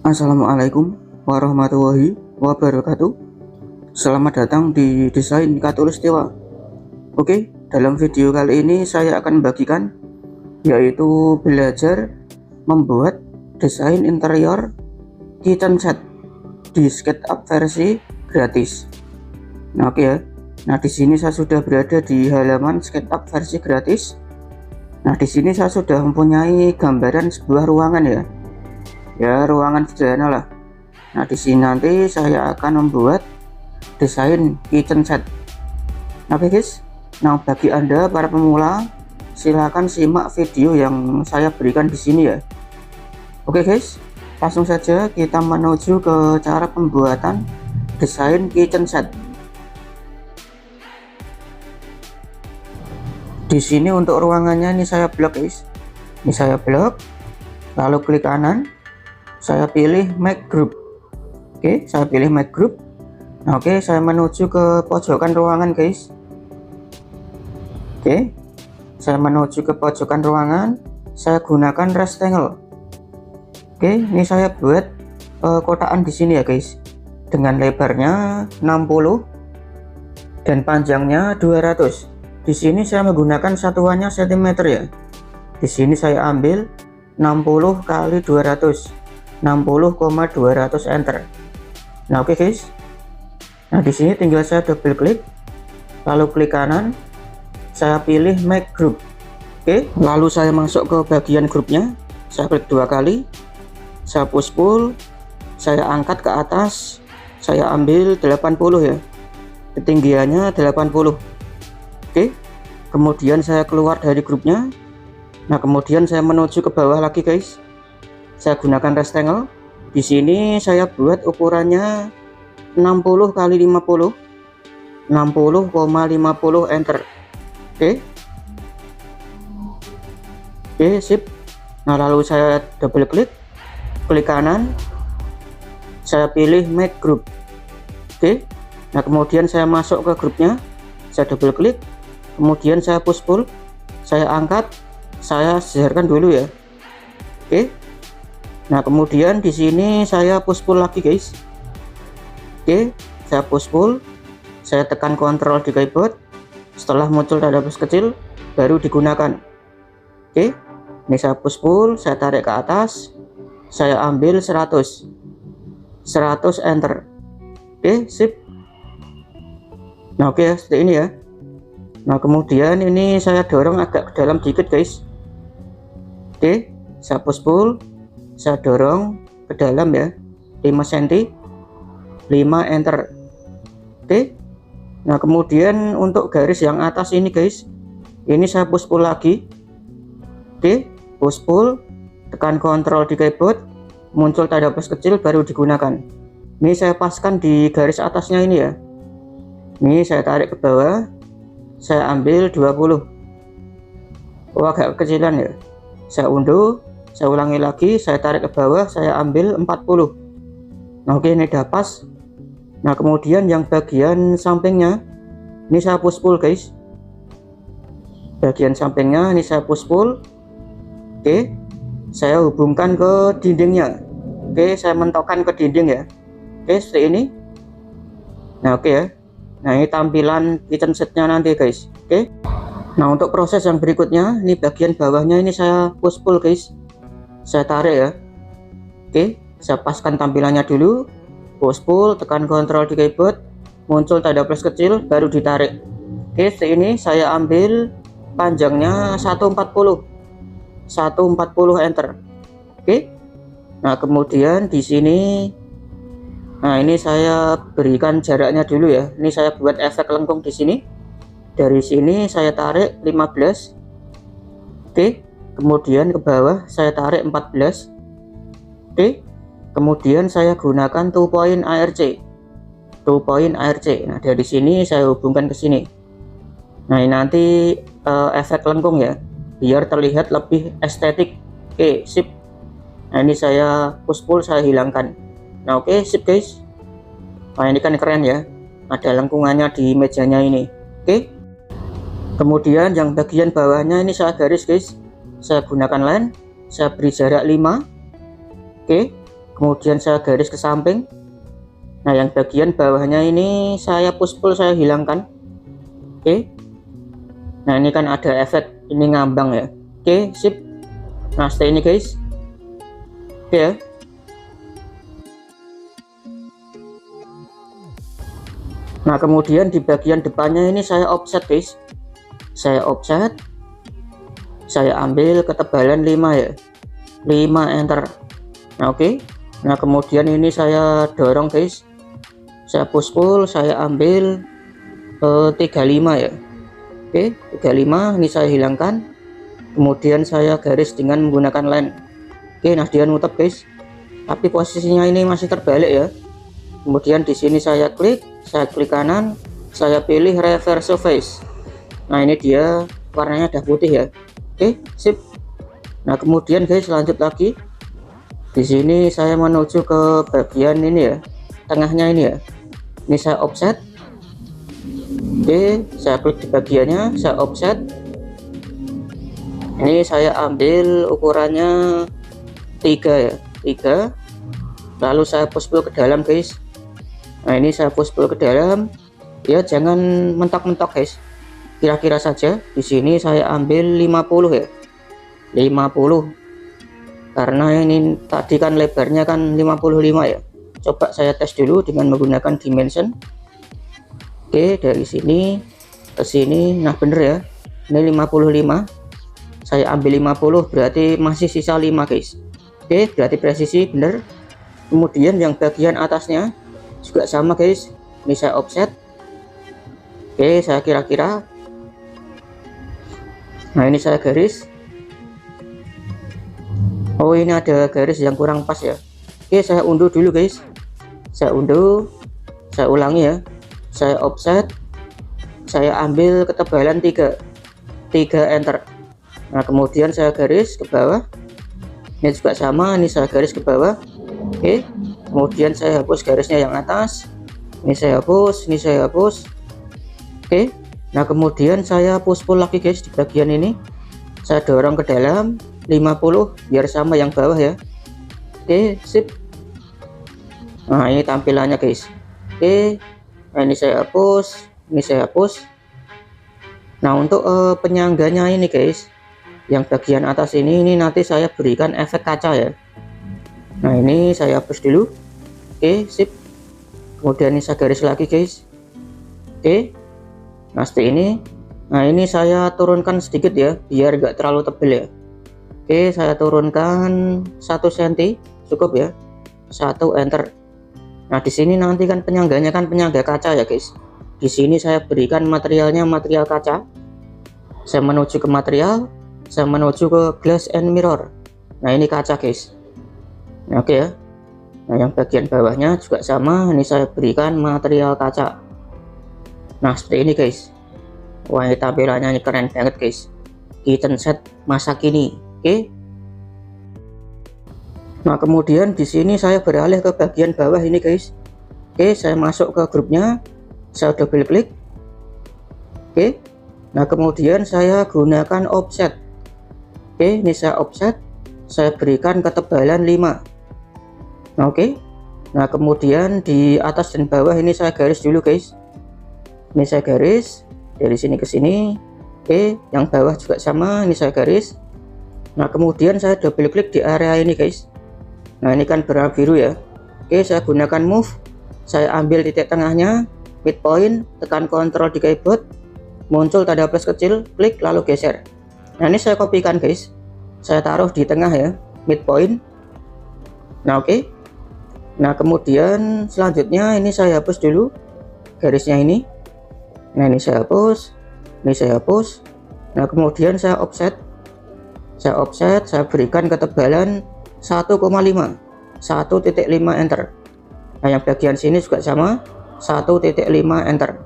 Assalamualaikum warahmatullahi wabarakatuh. Selamat datang di Desain Khatulistiwa. Oke, dalam video kali ini saya akan membagikan yaitu belajar membuat desain interior kitchen set di SketchUp versi gratis. Nah, oke ya. Nah, di sini saya sudah berada di halaman SketchUp versi gratis. Nah, di sini saya sudah mempunyai gambaran sebuah ruangan ya. Ya, ruangan sederhana lah. Nah, di sini nanti saya akan membuat desain kitchen set. Oke guys. Nah, bagi Anda para pemula, silahkan simak video yang saya berikan di sini ya. Oke guys, langsung saja kita menuju ke cara pembuatan desain kitchen set. Di sini untuk ruangannya ini saya blok guys. Ini saya blok, lalu klik kanan, saya pilih make group. Oke, saya pilih make group. Nah, oke, saya menuju ke pojokan ruangan guys. Oke, saya menuju ke pojokan ruangan, saya gunakan rectangle. Oke, ini saya buat kotakan di sini ya guys, dengan lebarnya 60 dan panjangnya 200. Di sini saya menggunakan satuannya cm ya. Di sini saya ambil 60 kali 200, 60,200 enter. Nah, oke guys. Nah, di sini tinggal saya double klik, lalu klik kanan, saya pilih make group. Oke, lalu saya masuk ke bagian grupnya, saya klik 2 kali, saya push pull, saya angkat ke atas, saya ambil 80 ya, ketinggiannya 80. Oke, kemudian saya keluar dari grupnya. Nah, kemudian saya menuju ke bawah lagi guys, saya gunakan rectangle. Di sini saya buat ukurannya 60 kali 50, 60,50 enter. Oke, sip. Nah, lalu saya double klik, klik kanan, saya pilih make group. Oke, nah kemudian saya masuk ke grupnya, saya double klik, kemudian saya push pull, saya angkat, saya sejarkan dulu ya. Oke, nah kemudian di sini saya push pull lagi guys. Oke, saya push pull, saya tekan Ctrl di keyboard. Setelah muncul tanda plus kecil baru digunakan. Oke, ini saya push pull, saya tarik ke atas, saya ambil 100 enter. Oke, sip. Nah, oke, seperti ini ya. Nah, kemudian ini saya dorong agak ke dalam dikit guys. Oke, saya push pull, saya dorong ke dalam ya, 5 cm, 5 enter. Oke, nah kemudian untuk garis yang atas ini guys, ini saya push pull lagi. Oke, push pull, tekan Ctrl di keyboard, muncul tanda plus kecil baru digunakan. Ini saya paskan di garis atasnya ini ya. Ini saya tarik ke bawah, saya ambil 20. Oh, agak kekecilan ya. Saya unduh, saya ulangi lagi, saya tarik ke bawah, saya ambil 40. Nah, oke, ini udah pas. Nah, kemudian yang bagian sampingnya ini saya push pull guys. Bagian sampingnya ini saya push pull. Oke, saya hubungkan ke dindingnya. Oke, saya mentokkan ke dinding ya. Oke, seperti ini. Nah, oke ya. Nah, ini tampilan kitchen setnya nanti guys. Oke, nah untuk proses yang berikutnya, ini bagian bawahnya ini saya push pull guys, saya tarik ya. Oke, saya paskan tampilannya dulu, push pull, tekan Ctrl di keyboard, muncul tanda plus kecil baru ditarik. Oke, ini saya ambil panjangnya 140 enter. Oke, nah kemudian di sini, nah ini saya berikan jaraknya dulu ya. Ini saya buat efek lengkung di sini. Dari sini saya tarik 15. Oke, kemudian ke bawah saya tarik 14. Oke, kemudian saya gunakan 2 point ARC. Nah, dari sini saya hubungkan ke sini. Nah, ini nanti efek lengkung ya, biar terlihat lebih estetik. Oke, sip. Nah, ini saya push pull, saya hilangkan. Nah, oke, sip guys. Nah, ini kan keren ya, ada lengkungannya di mejanya ini. Oke, kemudian yang bagian bawahnya ini saya garis guys, saya gunakan line, saya beri jarak 5. Oke, kemudian saya garis ke samping. Nah yang bagian bawahnya ini saya push pull, saya hilangkan. Oke, nah ini kan ada efek ini ngambang ya. Oke, sip. Nah setelah ini guys, oke ya. Nah kemudian di bagian depannya ini saya offset guys, saya offset, saya ambil ketebalan 5 ya, 5 enter. Nah oke, nah kemudian ini saya dorong guys, saya push pull, saya ambil 35 ya. Oke, 35 ini saya hilangkan, kemudian saya garis dengan menggunakan line. Oke, nah dia nutup guys, tapi posisinya ini masih terbalik ya. Kemudian di sini saya klik kanan, saya pilih reverse face. Nah ini dia warnanya udah putih ya. Oke, sip. Nah kemudian guys lanjut lagi. Di sini saya menuju ke bagian ini ya, tengahnya ini ya. Ini saya offset. Oke, saya klik di bagiannya, saya offset. Ini saya ambil ukurannya 3 ya, 3. Lalu saya push pull ke dalam guys. Nah ini saya push pull ke dalam ya, jangan mentok-mentok guys, kira-kira saja. Di sini saya ambil 50 ya, 50, karena ini tadi kan lebarnya kan 55 ya. Coba saya tes dulu dengan menggunakan dimension. Oke, dari sini ke sini, nah bener ya, ini 55, saya ambil 50, berarti masih sisa 5 guys. Oke, berarti presisi bener. Kemudian yang bagian atasnya juga sama guys, ini saya offset. Oke, saya kira-kira, nah ini saya garis. Oh ini ada garis yang kurang pas ya. Oke, saya unduh dulu guys, saya unduh, saya ulangi ya, saya offset, saya ambil ketebalan 3 enter. Nah kemudian saya garis ke bawah, ini juga sama, ini saya garis ke bawah. Oke, kemudian saya hapus garisnya yang atas, ini saya hapus, ini saya hapus. Oke, nah kemudian saya push pull lagi guys di bagian ini, saya dorong ke dalam 50 biar sama yang bawah ya. Oke, sip. Nah ini tampilannya guys. Oke, nah ini saya hapus, ini saya hapus. Nah untuk penyangganya ini guys, yang bagian atas ini nanti saya berikan efek kaca ya. Nah ini saya hapus dulu. Oke, sip. Kemudian ini saya garis lagi guys. Oke, nah seperti ini. Nah ini saya turunkan sedikit ya, biar enggak terlalu tebal ya. Oke, saya turunkan 1 cm cukup ya, 1 enter. Nah di sini nanti kan penyangganya kan penyangga kaca ya guys. Di sini saya berikan materialnya material kaca. Saya menuju ke material, saya menuju ke glass and mirror. Nah ini kaca guys. Nah, oke ya. Nah yang bagian bawahnya juga sama, ini saya berikan material kaca. Nah seperti ini guys. Wah ini tampilannya ini keren banget guys, kitchen set masa kini. Oke, nah kemudian di sini saya beralih ke bagian bawah ini guys. Oke, saya masuk ke grupnya, saya double klik. Oke, nah kemudian saya gunakan offset. Oke, ini saya offset, saya berikan ketebalan 5. Nah oke, nah kemudian di atas dan bawah ini saya garis dulu guys. Ini saya garis dari sini ke sini. Oke, yang bawah juga sama, ini saya garis. Nah kemudian saya double klik di area ini guys. Nah ini kan berwarna biru ya. Oke, saya gunakan move, saya ambil titik tengahnya, midpoint, tekan kontrol di keyboard, muncul tanda plus kecil, klik lalu geser. Nah ini saya kopikan guys, saya taruh di tengah ya, midpoint. Nah oke, nah kemudian selanjutnya ini saya hapus dulu garisnya ini. Nah ini saya hapus, ini saya hapus. Nah kemudian saya offset, saya berikan ketebalan 1,5, 1.5 enter. Nah yang bagian sini juga sama, 1.5 enter.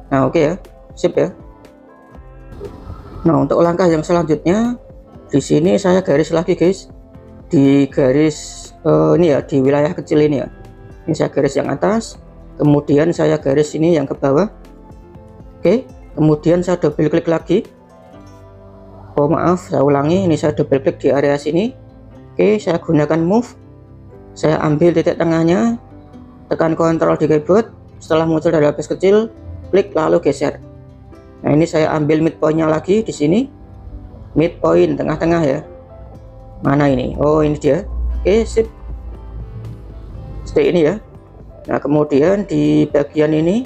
Nah oke ya, sip ya. Nah untuk langkah yang selanjutnya, di sini saya garis lagi guys, di garis ini ya, di wilayah kecil ini ya. Ini saya garis yang atas, kemudian saya garis ini yang ke bawah. Oke, kemudian saya double klik lagi. Oh maaf, saya ulangi, ini saya double klik di area sini. Oke, saya gunakan move, saya ambil titik tengahnya, tekan Ctrl di keyboard. Setelah muncul dari garis kecil, klik lalu geser. Nah, ini saya ambil midpointnya lagi di sini, midpoint tengah-tengah ya. Mana ini? Oh, ini dia. Oke, sip. Seperti ini ya. Nah, kemudian di bagian ini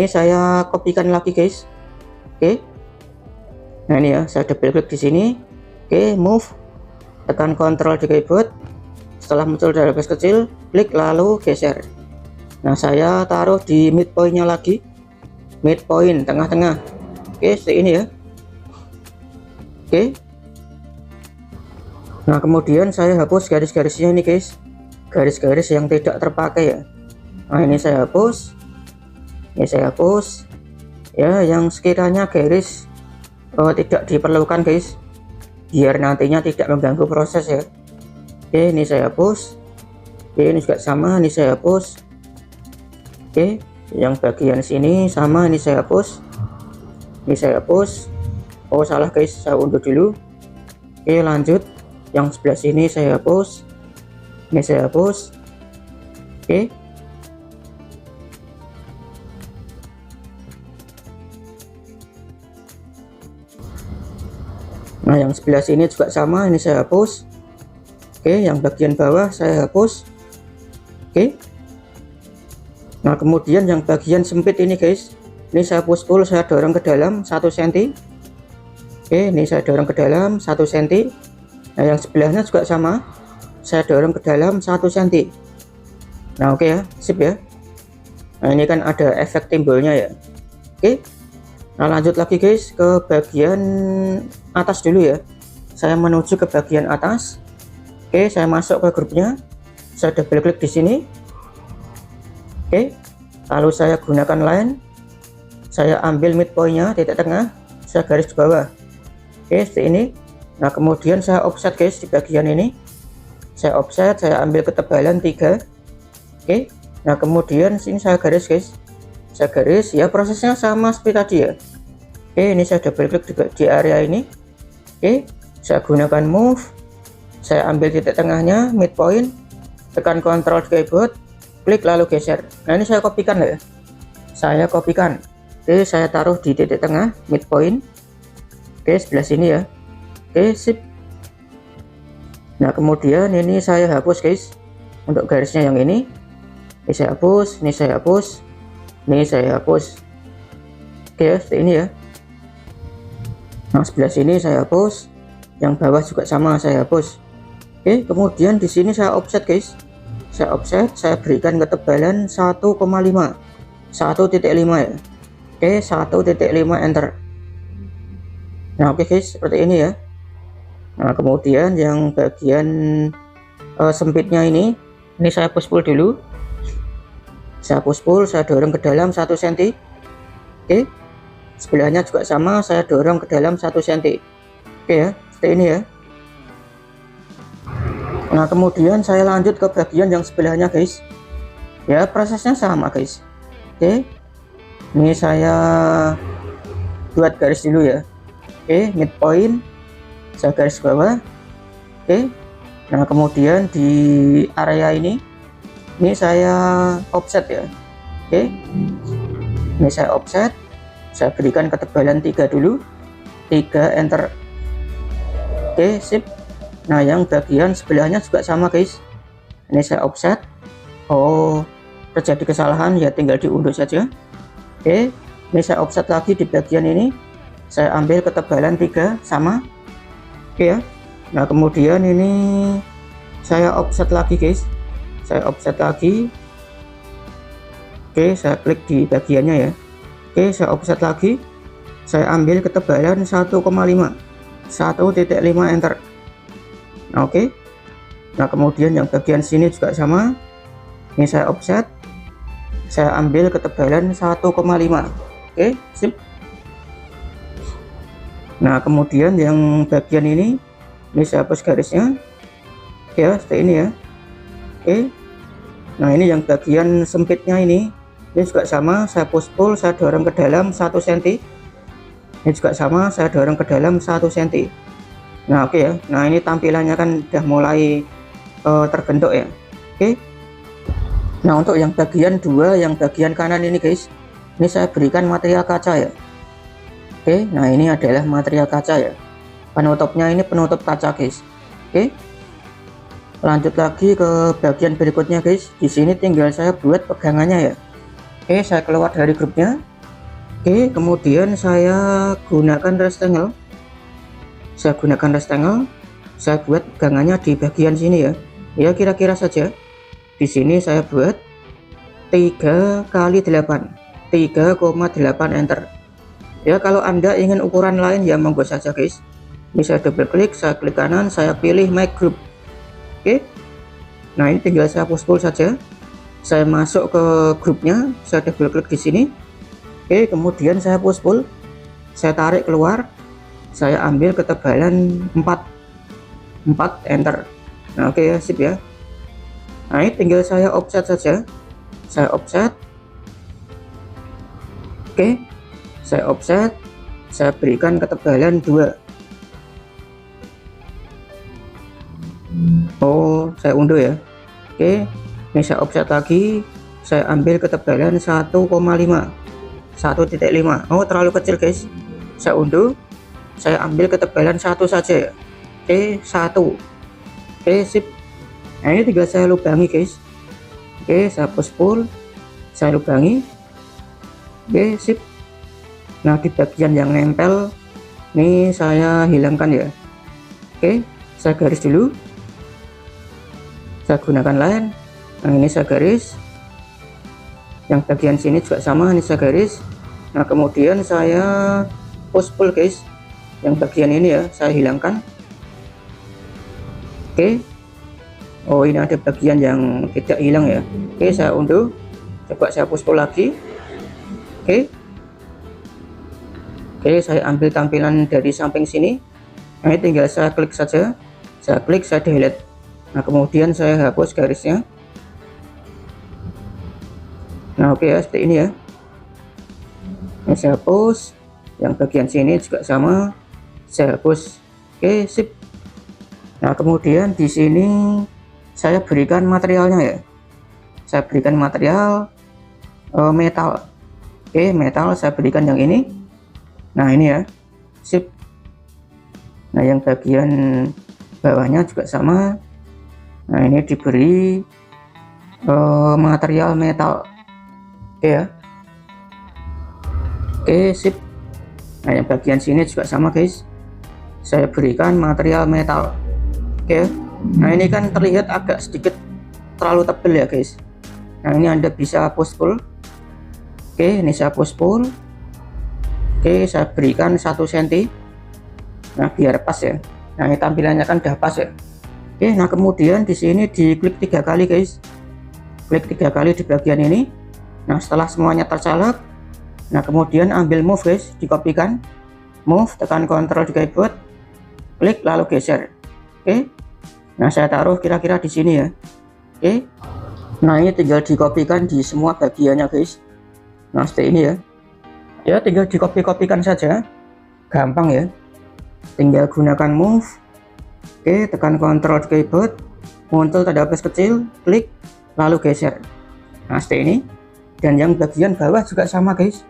saya kopikan lagi guys. Oke. Nah, ini ya, saya double klik di sini. Oke, move, tekan Ctrl di keyboard. Setelah muncul dari garis kecil, klik lalu geser. Nah, saya taruh di midpointnya lagi, midpoint tengah-tengah. Oke, seperti ini ya. Oke. Nah, kemudian saya hapus garis-garisnya ini guys, garis-garis yang tidak terpakai ya. Nah, ini saya hapus, ya, yang sekiranya garis tidak diperlukan guys, biar nantinya tidak mengganggu proses ya. Oke, ini saya hapus. Oke, ini juga sama, ini saya hapus. Oke, yang bagian sini sama, ini saya hapus. Ini saya hapus. Oh, salah guys, saya undur dulu. Oke, lanjut. Yang sebelah sini saya hapus. Ini saya hapus. Oke. Nah, yang sebelah sini juga sama, ini saya hapus. Oke, yang bagian bawah saya hapus. Oke. Nah, kemudian yang bagian sempit ini guys, ini saya push pull, saya dorong ke dalam 1 cm. Oke, ini saya dorong ke dalam 1 cm. Nah, yang sebelahnya juga sama, saya dorong ke dalam 1 cm. Nah, oke ya, sip ya. Nah, ini kan ada efek timbulnya ya. Oke. Nah, lanjut lagi guys ke bagian atas dulu ya. Saya menuju ke bagian atas. Oke, saya masuk ke grupnya. Saya double klik di sini. Oke. Lalu saya gunakan line. Saya ambil midpointnya, titik tengah. Saya garis ke bawah. Oke, seperti ini. Nah, kemudian saya offset guys di bagian ini. Saya offset, saya ambil ketebalan 3. Oke. Nah, kemudian sini saya garis guys. Saya garis ya, prosesnya sama seperti tadi ya. Oke, ini saya double klik di area ini. Oke, saya gunakan move, saya ambil titik tengahnya, midpoint, tekan Ctrl di keyboard, klik lalu geser. Nah, ini saya kopikan ya, saya kopikan. Oke, saya taruh di titik tengah, midpoint. Oke, sebelah sini ya. Oke, sip. Nah, kemudian ini saya hapus guys, untuk garisnya yang ini saya hapus, ini saya hapus, ini saya hapus. Oke, seperti ini ya. Nah, sebelah sini saya hapus, yang bawah juga sama saya hapus. Oke, kemudian di sini saya offset guys. Saya offset, saya berikan ketebalan 1,5. 1,5 ya. Oke, 1,5 enter. Nah, oke guys, seperti ini ya. Nah, kemudian yang bagian sempitnya ini saya push pull dulu. Saya push pull, saya dorong ke dalam 1 cm. Oke. Sebelahnya juga sama, saya dorong ke dalam 1 cm. Oke ya, seperti ini ya. Nah, kemudian saya lanjut ke bagian yang sebelahnya guys. Ya, prosesnya sama guys. Oke. Ini saya buat garis dulu ya. Oke, midpoint. Saya garis bawah. Oke. Nah, kemudian di area ini saya offset ya. Oke. Ini saya offset. Saya berikan ketebalan 3 dulu. 3 enter. Oke, sip. Nah, yang bagian sebelahnya juga sama guys. Ini saya offset. Oh, terjadi kesalahan ya, tinggal diunduh saja. Oke, ini saya offset lagi di bagian ini. Saya ambil ketebalan 3 sama. Oke ya. Nah, kemudian ini saya offset lagi guys. Saya offset lagi. Oke, saya klik di bagiannya ya. Oke, saya offset lagi. Saya ambil ketebalan 1,5. 1,5 enter. Nah, oke. Nah, kemudian yang bagian sini juga sama. Ini saya offset. Saya ambil ketebalan 1,5. Oke, sip. Nah, kemudian yang bagian ini saya hapus garisnya. Oke ya, seperti ini ya. Oke. Nah, ini yang bagian sempitnya ini juga sama, saya push pull, saya dorong ke dalam 1 cm. Ini juga sama, saya dorong ke dalam 1 cm. Nah, oke ya. Nah, ini tampilannya kan udah mulai terbentuk ya. Oke. Nah, untuk yang bagian dua, yang bagian kanan ini guys, ini saya berikan material kaca ya. Oke, nah ini adalah material kaca ya. Penutupnya ini penutup kaca guys. Oke. Lanjut lagi ke bagian berikutnya guys. Di sini tinggal saya buat pegangannya ya. Oke, saya keluar dari grupnya. Oke, kemudian saya gunakan rectangle. Saya buat pegangannya di bagian sini ya. Ya, kira-kira saja. Di sini saya buat 3 kali 8, 3,8 enter. Ya, kalau Anda ingin ukuran lain ya monggo saja guys. Ini saya double klik, saya klik kanan, saya pilih make group. Oke. Nah, ini tinggal saya push pull saja. Saya masuk ke grupnya, saya double klik di sini. Oke, kemudian saya push pull. Saya tarik keluar. Saya ambil ketebalan 4 enter. Nah, oke ya, sip ya. Nah, ini tinggal saya offset saja. Saya offset. Oke. Saya offset. Saya berikan ketebalan 2. Oh, saya unduh ya. Oke. Ini saya offset lagi. Saya ambil ketebalan 1,5. 1,5. Oh, terlalu kecil guys. Saya unduh. Saya ambil ketebalan 1 saja ya. Oke, 1. Oke, sip. Nah, ini tinggal saya lubangi guys. Oke, saya push pull, saya lubangi. Oke, sip. Nah, di bagian yang nempel ini saya hilangkan ya. Oke, saya garis dulu. Saya gunakan line. Nah, ini saya garis. Yang bagian sini juga sama, ini saya garis. Nah, kemudian saya push pull guys. Yang bagian ini ya, saya hilangkan. Oke. Oh, ini ada bagian yang tidak hilang ya. Oke, saya unduh. Coba saya push pull lagi. Oke. Oke, saya ambil tampilan dari samping sini. Nah, ini tinggal saya klik saja. Saya klik, saya delete. Nah, kemudian saya hapus garisnya. Nah, oke ya, seperti ini ya. Ini saya hapus. Yang bagian sini juga sama. Saya hapus. Oke, sip. Nah, kemudian di sini saya berikan materialnya ya. Saya berikan material metal. Oke, metal saya berikan yang ini. Nah, ini ya. Sip. Nah, yang bagian bawahnya juga sama. Nah, ini diberi material metal. Oke ya. Oke, sip. Nah, yang bagian sini juga sama guys. Saya berikan material metal. Oke. Nah, ini kan terlihat agak sedikit terlalu tebal ya guys. Nah, ini Anda bisa push pull. Oke, ini saya push pull. Oke, saya berikan 1 cm. Nah, biar pas ya. Nah, ini tampilannya kan udah pas ya. Oke, nah kemudian di sini diklik 3 kali guys. Klik 3 kali di bagian ini. Nah, setelah semuanya tercaleg, nah kemudian ambil move guys, dikopikan. Move, tekan Ctrl di keyboard. Klik lalu geser. Oke. Nah, saya taruh kira-kira di sini ya. Oke. Nah, ini tinggal dikopikan di semua bagiannya guys. Nah, seperti ini ya. Ya, tinggal dikopi-kopikan saja. Gampang ya. Tinggal gunakan move. Oke, tekan Ctrl di keyboard. Muncul tanda plus kecil, klik lalu geser. Nah, seperti ini. Dan yang bagian bawah juga sama guys.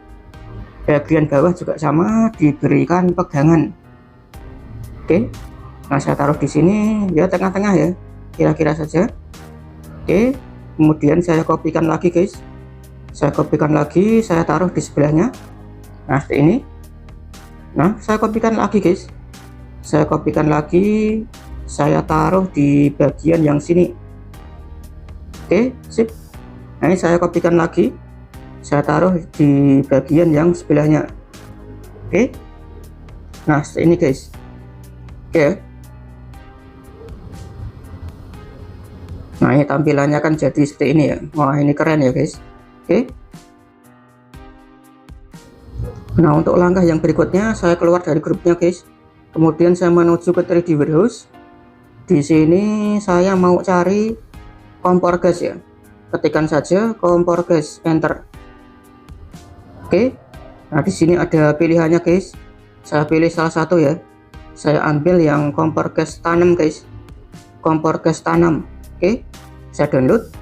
Bagian bawah juga sama, diberikan pegangan. Oke. Nah, saya taruh di sini ya, tengah-tengah ya, kira-kira saja. Oke, kemudian saya kopikan lagi guys. Saya kopikan lagi, saya taruh di sebelahnya. Nah, seperti ini. Nah, saya kopikan lagi guys. Saya kopikan lagi, saya taruh di bagian yang sini. Oke, sip. Nah, ini saya kopikan lagi, saya taruh di bagian yang sebelahnya. Oke. Nah, seperti ini guys. Oke. Nah, ini tampilannya kan jadi seperti ini ya. Wah, ini keren ya guys. Oke. Nah, untuk langkah yang berikutnya saya keluar dari grupnya guys. Kemudian saya menuju ke 3D Warehouse. Di sini saya mau cari kompor gas ya. Ketikkan saja kompor gas, enter. Oke. Nah, di sini ada pilihannya guys. Saya pilih salah satu ya. Saya ambil yang kompor gas tanam guys. Kompor gas tanam. Oke, saya download.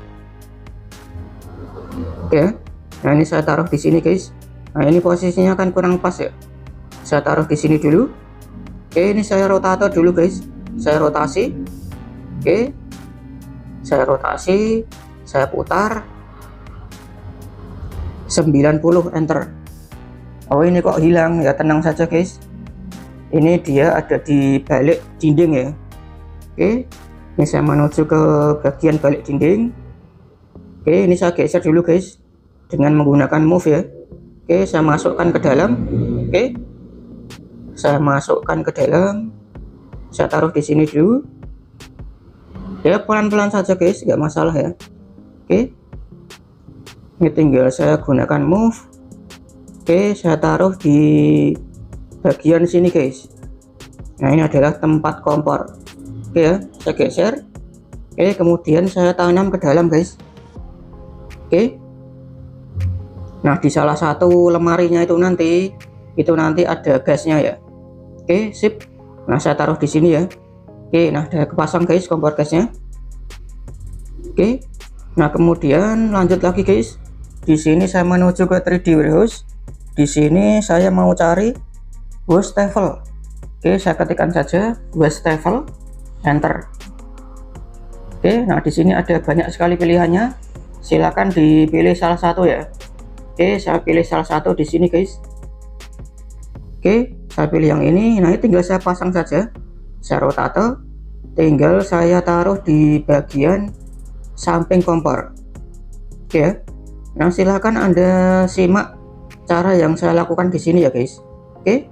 Oke, nah ini saya taruh di sini guys. Nah ini posisinya kan kurang pas ya, saya taruh di sini dulu. Oke, ini saya rotator dulu guys, saya rotasi. Oke, saya rotasi, saya putar 90, enter. Oh ini kok hilang ya, tenang saja guys, ini dia ada di balik dinding ya. Oke, ini saya menuju ke bagian balik dinding. Oke, ini saya geser dulu guys dengan menggunakan move ya. Oke, saya masukkan ke dalam. Oke, saya masukkan ke dalam, saya taruh di sini dulu ya, pelan-pelan saja guys, nggak masalah ya. Oke, ini tinggal saya gunakan move. Oke, saya taruh di bagian sini guys. Nah ini adalah tempat kompor. Oke ya, saya geser. Oke, kemudian saya tanam ke dalam guys. Oke, nah di salah satu lemarinya itu nanti ada gasnya ya. Oke, sip. Nah saya taruh di sini ya. Oke, nah udah kepasang guys kompor gasnya. Oke, nah kemudian lanjut lagi guys. Di sini saya menuju ke 3D warehouse. Di sini saya mau cari Wastafel. Oke, saya ketikkan saja Wastafel, enter. Oke, nah di sini ada banyak sekali pilihannya. Silakan dipilih salah satu ya. Oke, saya pilih salah satu di sini guys. Oke, saya pilih yang ini. Nah, ini tinggal saya pasang saja. Saya rotate, tinggal saya taruh di bagian samping kompor. Oke. Nah, silahkan Anda simak cara yang saya lakukan di sini ya guys. Oke.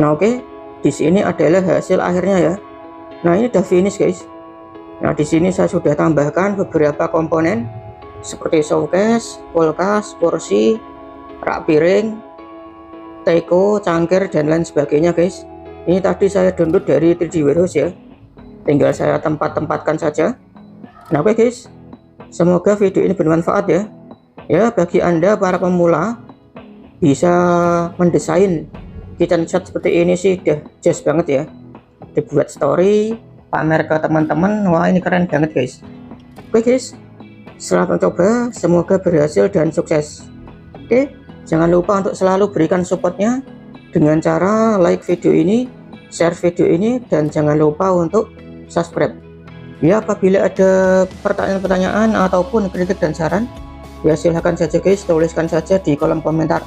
Nah oke, di sini adalah hasil akhirnya ya. Nah ini udah finish guys. Nah di sini saya sudah tambahkan beberapa komponen seperti showcase, kulkas, kursi, rak piring, teko, cangkir, dan lain sebagainya guys. Ini tadi saya download dari 3D Warehouse ya, tinggal saya tempatkan saja. Nah oke guys, semoga video ini bermanfaat ya. Ya bagi anda para pemula bisa mendesain kitchen set seperti ini sih udah just banget ya, dibuat story, pamer ke teman-teman, wah ini keren banget guys. Oke guys, selamat mencoba, semoga berhasil dan sukses. Oke, jangan lupa untuk selalu berikan supportnya dengan cara like video ini, share video ini, dan jangan lupa untuk subscribe ya. Apabila ada pertanyaan-pertanyaan ataupun kritik dan saran ya silahkan saja guys, tuliskan saja di kolom komentar.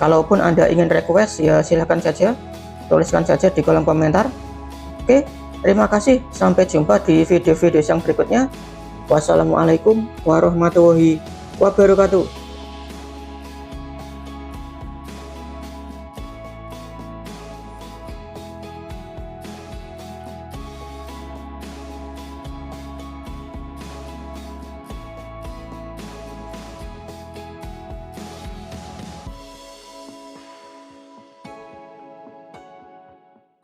Kalaupun anda ingin request ya silahkan saja, tuliskan saja di kolom komentar. Oke, terima kasih, sampai jumpa di video-video yang berikutnya. Wassalamualaikum warahmatullahi wabarakatuh.